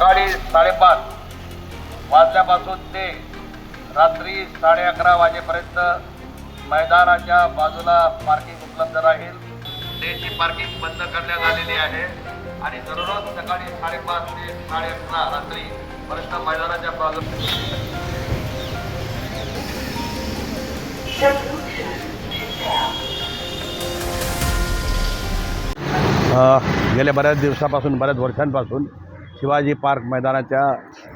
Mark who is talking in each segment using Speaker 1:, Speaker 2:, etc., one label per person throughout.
Speaker 1: सकाळी 5:30 वाजल्यापासून ते रात्री 11:30 वाजेपर्यंत मैदानाच्या बाजूला पार्किंग उपलब्ध राहील। त्याची पार्किंग बंद करण्यात आलेली आहे आणि दररोज सकाळी 5:30 ते 11:30 रात्री पर्यंत मैदानाच्या बाजूला
Speaker 2: गेल्या बऱ्याच दिवसापासून बऱ्याच वर्षांपासून शिवाजी पार्क मैदानाच्या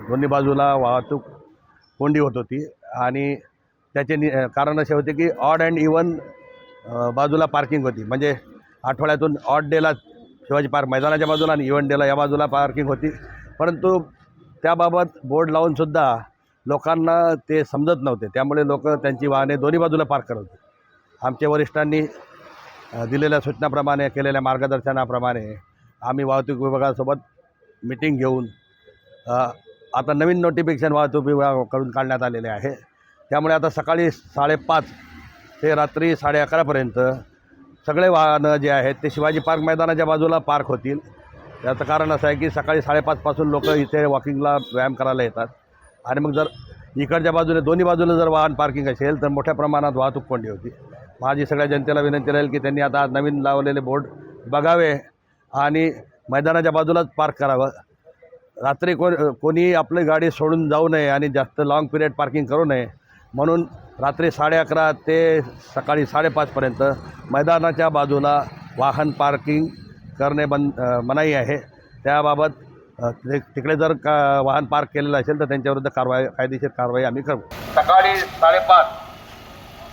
Speaker 2: दोन्ही बाजूला वाहतूक कोंडी होत होती आणि त्याचे कारण असे होते की ऑड अँड इवन बाजूला पार्किंग होती। म्हणजे आठवड्यातून ऑड डेला शिवाजी पार्क मैदानाच्या बाजूला आणि इवन डेला या बाजूला पार्किंग होती, परंतु त्याबाबत बोर्ड लावूनसुद्धा लोकांना ते समजत नव्हते। त्यामुळे लोक त्यांची वाहने दोन्ही बाजूला पार्क करत होते। आमच्या वरिष्ठांनी दिलेल्या सूचनाप्रमाणे, केलेल्या मार्गदर्शनाप्रमाणे आम्ही वाहतूक विभागासोबत मीटिंग घेऊन आता नवीन नोटिफिकेशन वाहतूक विभागाकडून काढण्यात आलेले आहे। त्यामुळे आता सकाळी 5:30 ते रात्री 11:30पर्यंत सगळे वाहनं जे आहेत ते शिवाजी पार्क मैदानाच्या बाजूला पार्क होतील। त्याचं कारण असं आहे की सकाळी 5:30 पासून लोक इथे वॉकिंगला व्यायाम करायला येतात आणि मग जर इकडच्या बाजूने दोन्ही बाजूला जर वाहन पार्किंग असेल तर मोठ्या प्रमाणात वाहतूक कोंडी होती। माझी सगळ्या जनतेला विनंती राहील की त्यांनी आता नवीन लावलेले बोर्ड बघावे आणि मैदानाच्या बाजूलाच पार्क करावं। रात्री कोणी आपली गाडी सोडून जाऊ नये आणि जास्त लाँग पिरियड पार्किंग करू नये, म्हणून रात्री 11:30 ते सकाळी 5:30पर्यंत मैदानाच्या बाजूला वाहन पार्किंग करणे मनाई आहे। त्याबाबत तिकडे जर वाहन पार्क केलेलं असेल तर त्यांच्याविरुद्ध कायदेशीर कारवाई आम्ही करू।
Speaker 1: सकाळी 5:30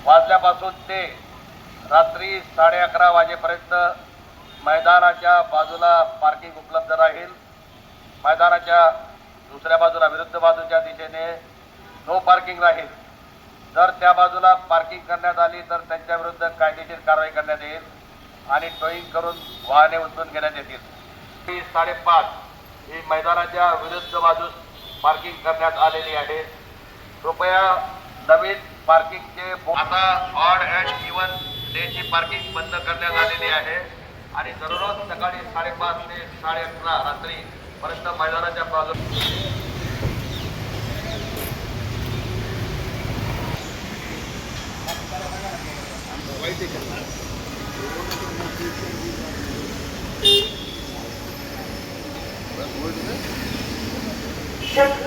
Speaker 1: वाजल्यापासून ते रात्री 11:30 वाजेपर्यंत मैदानाच्या बाजूला पार्किंग उपलब्ध राहील। मैदानाच्या दुसऱ्या बाजूला विरुद्ध बाजूच्या दिशेने नो पार्किंग राहील। जर त्या बाजूला पार्किंग करण्यात आली तर त्यांच्याविरुद्ध कायदेशीर कारवाई करण्यात येईल आणि टोईंग करून वाहने उचलून घेण्यात येतील। 5:30 ही मैदानाच्या विरुद्ध बाजूस पार्किंग करण्यात आलेली आहे। कृपया नवीन पार्किंगचे आता ऑड अँड इवन डेची पार्किंग बंद करण्यात आलेली आहे आणि दररोज सकाळी 5:30 ते 11:30 रात्री पर्यंत मैदानाच्या बाजूला
Speaker 3: Check